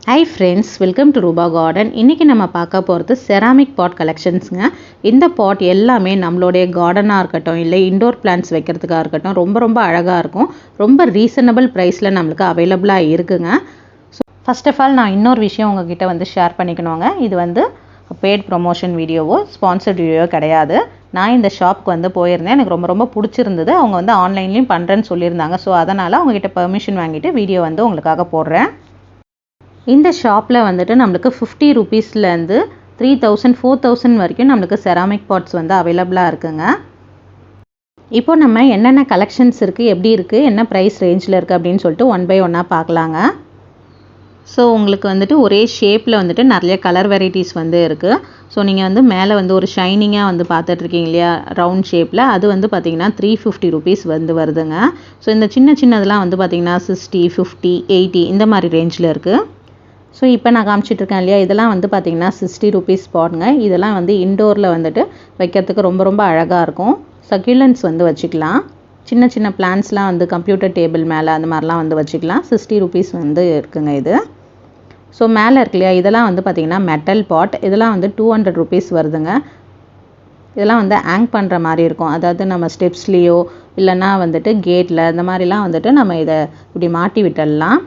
Hi friends, welcome to Ruba Garden. இன்னைக்கு நம்ம பார்க்க போறது ceramic pot collectionsங்க. இந்த pot எல்லாமே நம்மளுடைய கார்டனா இருக்கட்டும் இல்ல இன்டோர் பிளான்ட்ஸ் வைக்கிறதுக்கா இருக்கட்டும் ரொம்ப அழகா இருக்கும். ரொம்ப ரீசனபிள் பிரைஸ்ல நமக்கு அவேலபிளா இருக்குங்க. ஃபர்ஸ்ட் ஆஃப் ஆல் நான் இன்னொரு விஷயம் உங்ககிட்ட வந்து ஷேர் பண்ணிக்கணுங்க. இது வந்து paid promotion வீடியோவோ ஸ்பான்சர்ட் வீடியோ கிடையாது. நான் இந்த ஷாப்க்கு வந்து போயிருந்தேன். எனக்கு ரொம்ப பிடிச்சிருந்தது. அவங்க வந்து ஆன்லைன்லயும் பண்றேன்னு சொல்லியிருந்தாங்க. ஸோ அதனால அவங்க கிட்ட பெர்மிஷன் வாங்கிட்டு வீடியோ வந்து உங்களுக்காக போடுறேன். இந்த ஷாப்பில் வந்துட்டு நம்மளுக்கு 50 ரூபீஸ்லேருந்து 3000 4000 வரைக்கும் நம்மளுக்கு செராமிக் பாட்ஸ் வந்து அவைலபிளாக இருக்குங்க. இப்போ நம்ம என்னென்ன கலெக்ஷன்ஸ் இருக்குது, எப்படி இருக்குது, என்ன ப்ரைஸ் ரேஞ்சில் இருக்குது அப்படின்னு சொல்லிட்டு ஒன் பை ஒன்னாக பார்க்கலாங்க. ஸோ உங்களுக்கு வந்துட்டு ஒரே ஷேப்பில் வந்துட்டு நிறைய கலர் வெரைட்டிஸ் வந்து இருக்குது. ஸோ நீங்கள் வந்து மேலே வந்து ஒரு ஷைனிங்காக வந்து பார்த்துட்ருக்கீங்க இல்லையா, ரவுண்ட் ஷேப்பில், அது வந்து பார்த்திங்கன்னா 350 ரூபீஸ் வந்து வருதுங்க. ஸோ இந்த சின்னதெல்லாம் வந்து பார்த்திங்கன்னா 60 50 80 இந்த மாதிரி ரேஞ்சில் இருக்குது. ஸோ இப்போ நான் காமிச்சிட்ருக்கேன் இல்லையா, இதெல்லாம் வந்து பார்த்திங்கன்னா 60 ரூபீஸ் ஸ்பாட்டுங்க. இதெல்லாம் வந்து இன்டோரில் வந்துட்டு வைக்கிறதுக்கு ரொம்ப அழகாக இருக்கும். சக்யூலன்ஸ் வந்து வச்சுக்கலாம். சின்ன பிளான்ஸ்லாம் வந்து கம்ப்யூட்டர் டேபிள் மேலே அந்த மாதிரிலாம் வந்து வச்சுக்கலாம். 60 ரூபீஸ் வந்து இருக்குங்க இது. ஸோ மேலே இருக்கு இல்லையா, இதெல்லாம் வந்து பார்த்திங்கன்னா மெட்டல் பாட். இதெல்லாம் வந்து 200 ரூபீஸ் வருதுங்க. இதெல்லாம் வந்து ஹேங் பண்ணுற மாதிரி இருக்கும். அதாவது நம்ம ஸ்டெப்ஸ்லேயோ இல்லைன்னா வந்துட்டு கேட்டில் இந்த மாதிரிலாம் வந்துட்டு நம்ம இதை இப்படி மாட்டி விட்டுடலாம்.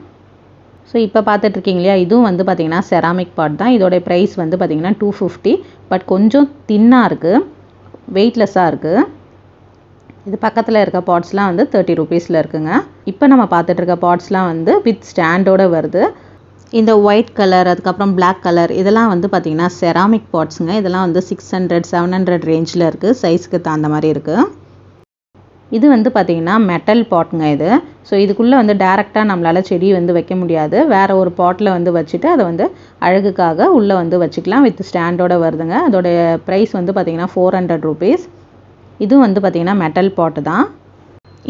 ஸோ இப்போ பார்த்துட்ருக்கீங்க இல்லையா, இதுவும் வந்து பார்த்திங்கன்னா செராமிக் பாட் தான். இதோடைய ப்ரைஸ் வந்து பார்த்திங்கன்னா 250. பட் கொஞ்சம் தின்னாக இருக்குது, வெயிட்லெஸ்ஸாக இருக்குது. இது பக்கத்தில் இருக்க பாட்ஸ்லாம் வந்து 30 ரூபீஸில் இருக்குங்க. இப்போ நம்ம பார்த்துட்ருக்க பாட்ஸ்லாம் வந்து வித் ஸ்டாண்டோடு வருது. இந்த ஒயிட் கலர் அதுக்கப்புறம் பிளாக் கலர் இதெல்லாம் வந்து பார்த்திங்கன்னா செராமிக் பாட்ஸுங்க. இதெல்லாம் வந்து 600 700 ரேஞ்சில் இருக்குது. சைஸுக்கு தகுந்த மாதிரி இருக்குது. இது வந்து பார்த்திங்கன்னா மெட்டல் பாட்டுங்க இது. ஸோ இதுக்குள்ளே வந்து டேரெக்டாக நம்மளால் செடி வந்து வைக்க முடியாது. வேறு ஒரு பாட்டில் வந்து வச்சுட்டு அதை வந்து அழகுக்காக உள்ளே வந்து வச்சுக்கலாம். வித் ஸ்டாண்டோடு வருதுங்க. அதோடைய ப்ரைஸ் வந்து பார்த்திங்கன்னா 400 ரூபீஸ். இதுவும் வந்து பார்த்திங்கன்னா மெட்டல் பாட்டு தான்.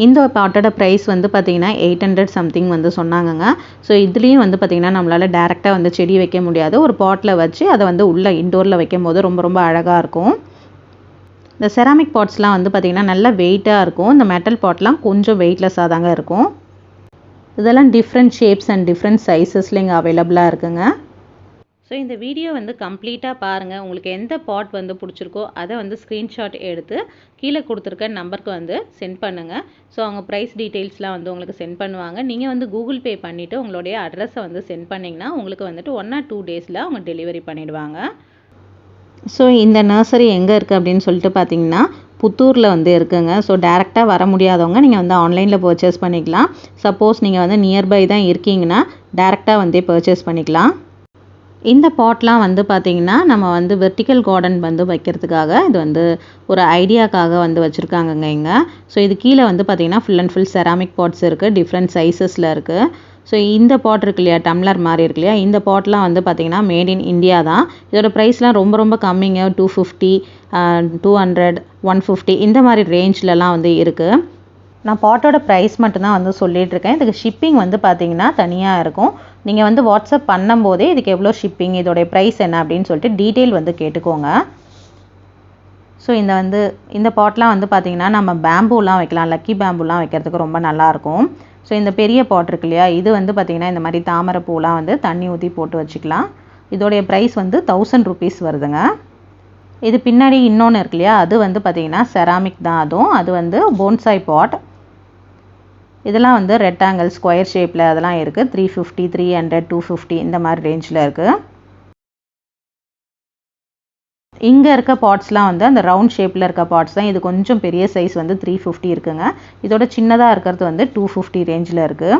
இந்த பாட்டோட ப்ரைஸ் வந்து பார்த்திங்கன்னா 800 சம்திங் வந்து சொன்னாங்கங்க. ஸோ இதுலேயும் வந்து பார்த்திங்கன்னா நம்மளால் டேரெக்டாக வந்து செடி வைக்க முடியாது. ஒரு பாட்டில் வச்சு அதை வந்து உள்ளே இன்டோரில் வைக்கும் போது ரொம்ப அழகாக இருக்கும். இந்த செராமிக் பாட்ஸ்லாம் வந்து பார்த்திங்கன்னா நல்ல வெயிட்டாக இருக்கும். இந்த மெட்டல் பாட்லாம் கொஞ்சம் வெயிட்லெஸ்ஸாக தாங்க இருக்கும். இதெல்லாம் டிஃப்ரெண்ட் ஷேப்ஸ் அண்ட் டிஃப்ரெண்ட் சைஸஸில் இங்கே அவைலபிளாக இருக்குங்க. ஸோ இந்த வீடியோ வந்து கம்ப்ளீட்டாக பாருங்கள். உங்களுக்கு எந்த பாட் வந்து பிடிச்சிருக்கோ அதை வந்து ஸ்க்ரீன்ஷாட் எடுத்து கீழே கொடுத்துருக்க நம்பருக்கு வந்து சென்ட் பண்ணுங்கள். ஸோ அவங்க ப்ரைஸ் டீட்டெயில்ஸ்லாம் வந்து உங்களுக்கு சென்ட் பண்ணுவாங்க. நீங்கள் வந்து கூகுள் பே பண்ணிவிட்டு உங்களுடைய அட்ரஸை வந்து சென்ட் பண்ணிங்கன்னா உங்களுக்கு வந்துட்டு 1 or 2 டேஸில் அவங்க டெலிவரி பண்ணிவிடுவாங்க. ஸோ இந்த நர்சரி எங்கே இருக்குது அப்படின்னு சொல்லிட்டு பார்த்தீங்கன்னா புத்தூரில் வந்து இருக்குங்க. ஸோ டேரெக்டாக வர முடியாதவங்க நீங்கள் வந்து ஆன்லைனில் பர்ச்சேஸ் பண்ணிக்கலாம். சப்போஸ் நீங்கள் வந்து நியர்பை தான் இருக்கீங்கன்னா டேரெக்டாக வந்து பர்ச்சேஸ் பண்ணிக்கலாம். இந்த பாட்லாம் வந்து பார்த்திங்கன்னா நம்ம வந்து வெர்டிக்கல் கார்டன் வந்து வைக்கிறதுக்காக இது வந்து ஒரு ஐடியாக்காக வந்து வச்சுருக்காங்கங்க இங்கே. ஸோ இது கீழே வந்து பார்த்திங்கன்னா full and full ceramic pots இருக்குது. டிஃப்ரெண்ட் சைஸஸில் இருக்குது. ஸோ இந்த பாட் இருக்கு இல்லையா, டம்ளர் மாதிரி இருக்கு இல்லையா, இந்த பாட்லாம் வந்து பார்த்திங்கன்னா மேட் இன் இந்தியா தான். இதோட ப்ரைஸ்லாம் ரொம்ப கம்மிங்க. 250 200 150 இந்த மாதிரி ரேஞ்சிலலாம் வந்து இருக்குது. நான் பாட்டோட ப்ரைஸ் மட்டும்தான் வந்து சொல்லிகிட்ருக்கேன். இதுக்கு ஷிப்பிங் வந்து பார்த்திங்கன்னா தனியாக இருக்கும். நீங்கள் வந்து வாட்ஸ்அப் பண்ணும்போதே இதுக்கு எவ்வளோ ஷிப்பிங், இதோடைய ப்ரைஸ் என்ன அப்படின்னு சொல்லிட்டு டீட்டெயில் வந்து கேட்டுக்கோங்க. ஸோ இந்த பாட்லாம் வந்து பார்த்திங்கன்னா நம்ம பேம்பூலாம் வைக்கலாம். லக்கி பேம்பூலாம் வைக்கிறதுக்கு ரொம்ப நல்லாயிருக்கும். ஸோ இந்த பெரிய பாட் இருக்கு இல்லையா, இது வந்து பார்த்திங்கன்னா இந்த மாதிரி தாமரை பூலாம் வந்து தண்ணி ஊற்றி போட்டு வச்சுக்கலாம். இதோடைய ப்ரைஸ் வந்து 1000 ரூபீஸ் வருதுங்க. இது பின்னாடி இன்னொன்று இருக்கு இல்லையா, அது வந்து பார்த்திங்கன்னா செராமிக் தான். அது வந்து போன்சாய் பாட். இதெல்லாம் வந்து ரெக்டாங்கிள் ஸ்கொயர் ஷேப்பில் அதெல்லாம் இருக்குது. 350 300 250 இந்த மாதிரி ரேஞ்சில் இருக்குது. இங்கே இருக்க பாட்ஸ்லாம் வந்து அந்த ரவுண்ட் ஷேப்பில் இருக்க பாட்ஸ் தான். இது கொஞ்சம் பெரிய சைஸ் வந்து 350 இருக்குங்க. இதோட சின்னதாக இருக்கிறது வந்து 250 ரேஞ்சில் இருக்குது.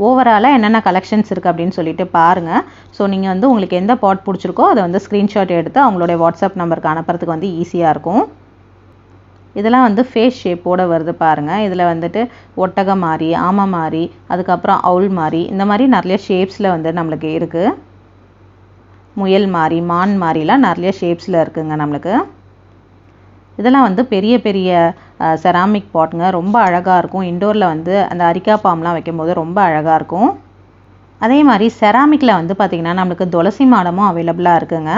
ஓவராலாக என்னென்ன கலெக்ஷன்ஸ் இருக்குது அப்படின்னு சொல்லிட்டு பாருங்கள். ஸோ நீங்கள் வந்து உங்களுக்கு எந்த பாட் பிடிச்சிருக்கோ அதை வந்து ஸ்க்ரீன்ஷாட் எடுத்து அவங்களுடைய வாட்ஸ்அப் நம்பருக்கு அனுப்புறதுக்கு வந்து ஈஸியாக இருக்கும். இதெல்லாம் வந்து ஃபேஸ் ஷேப்போடு வருது பாருங்கள். இதில் வந்துட்டு ஒட்டகம் மாதிரி, ஆமை மாதிரி, அதுக்கப்புறம் அவுல் மாதிரி இந்த மாதிரி நிறைய ஷேப்ஸில் வந்து நம்மளுக்கு இருக்குது. முயல் மாதிரி, மான் மாதிரிலாம் நிறைய ஷேப்ஸில் இருக்குங்க நம்மளுக்கு. இதெல்லாம் வந்து பெரிய செராமிக் பாட்டுங்க. ரொம்ப அழகாக இருக்கும். இன்டோரில் வந்து அந்த அரிக்கா பாம்லாம் வைக்கும்போது ரொம்ப அழகாக இருக்கும். அதே மாதிரி செராமிக்கில் வந்து பார்த்திங்கன்னா நம்மளுக்கு துளசி மாடமும் அவைலபிளாக இருக்குங்க.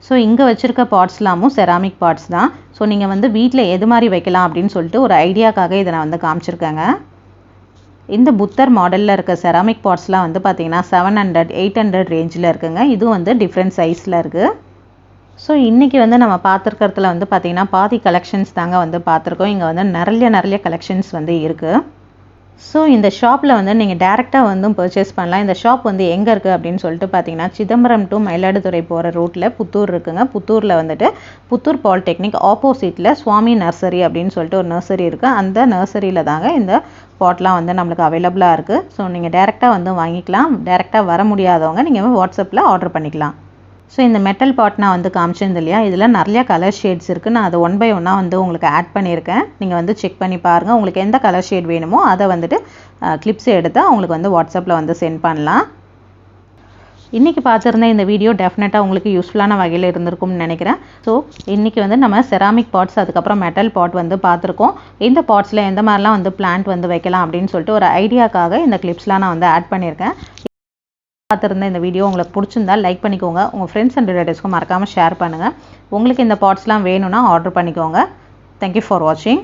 ஸோ ஸோ இங்கே வச்சுருக்க பாட்ஸ்லாமும் செராமிக் பாட்ஸ் தான். ஸோ நீங்கள் வந்து வீட்டில் எது மாதிரி வைக்கலாம் அப்படின்னு சொல்லிட்டு ஒரு ஐடியாக்காக இதை நான் வந்து காமிச்சிருக்கேங்க. இந்த புத்தர் மாடலில் இருக்க செராமிக் பாட்ஸ்லாம் வந்து பார்த்திங்கன்னா 700 800 ரேஞ்சில் இருக்குங்க. இதுவும் வந்து டிஃப்ரெண்ட் சைஸில் இருக்குது. ஸோ இன்றைக்கி வந்து நம்ம பார்த்துருக்கிறதுல வந்து பார்த்திங்கன்னா பாதி கலெக்ஷன்ஸ் தாங்க வந்து பார்த்துருக்கோம். இங்கே வந்து நிறைய கலெக்ஷன்ஸ் வந்து இருக்குது. ஸோ இந்த ஷாப்பில் வந்து நீங்கள் டேரெக்டாக வந்து பர்ச்சேஸ் பண்ணலாம். இந்த ஷாப் வந்து எங்கே இருக்குது அப்படின்னு சொல்லிட்டு பார்த்தீங்கன்னா சிதம்பரம் டு மயிலாடுதுறை போகிற ரூட்டில் புத்தூர் இருக்குங்க. புத்தூரில் வந்துட்டு புத்தூர் பாலிடெக்னிக் ஆப்போசிட்டில் சுவாமி நர்சரி அப்படின்னு சொல்லிட்டு ஒரு நர்சரி இருக்குது. அந்த நர்சரியில் தாங்க இந்த பாட்லாம் வந்து நம்மளுக்கு அவைலபிளாக இருக்குது. ஸோ நீங்கள் டேரெக்டாக வந்து வாங்கிக்கலாம். டேரெக்டாக வர முடியாதவங்க நீங்கள் வாட்ஸ்அப்பில் ஆர்டர் பண்ணிக்கலாம். ஸோ இந்த மெட்டல் பாட் நான் வந்து காமிச்சிருந்தேன் இல்லையா, இதில் நிறைய கலர் ஷேட்ஸ் இருக்குது. நான் அதை 1 by 1 வந்து உங்களுக்கு ஆட் பண்ணியிருக்கேன். நீங்கள் வந்து செக் பண்ணி பாருங்கள். உங்களுக்கு எந்த கலர் ஷேட் வேணுமோ அதை வந்துட்டு கிளிப்ஸ் எடுத்து உங்களுக்கு வந்து வாட்ஸ்அப்பில் வந்து சென்ட் பண்ணலாம். இன்றைக்கி பார்த்துருந்த இந்த வீடியோ டெஃபினட்டாக உங்களுக்கு யூஸ்ஃபுல்லான வகையில் இருந்திருக்கும்னு நினைக்கிறேன். ஸோ இன்றைக்கி வந்து நம்ம செராமிக் பாட்ஸ் அதுக்கப்புறம் மெட்டல் பாட் வந்து பார்த்துருக்கோம். இந்த பாட்ஸில் எந்த மாதிரிலாம் வந்து பிளான்ட் வந்து வைக்கலாம் அப்படின்னு சொல்லிட்டு ஒரு ஐடியாக்காக இந்த கிளிப்ஸ்லாம் நான் வந்து ஆட் பண்ணியிருக்கேன். பார்த்துருந்த இந்த வீடியோ உங்களுக்கு பிடிச்சிருந்தா லைக் பண்ணிக்கோங்க. உங்கள் ஃப்ரெண்ட்ஸ் அண்ட் ரிலேட்டிவ்ஸ்க்கும் மறக்காமல் ஷேர் பண்ணுங்கள். உங்களுக்கு இந்த பாட்ஸ்லாம் வேணும்னா ஆர்டர் பண்ணிக்கோங்க. தேங்க்யூ ஃபார் வாட்சிங்.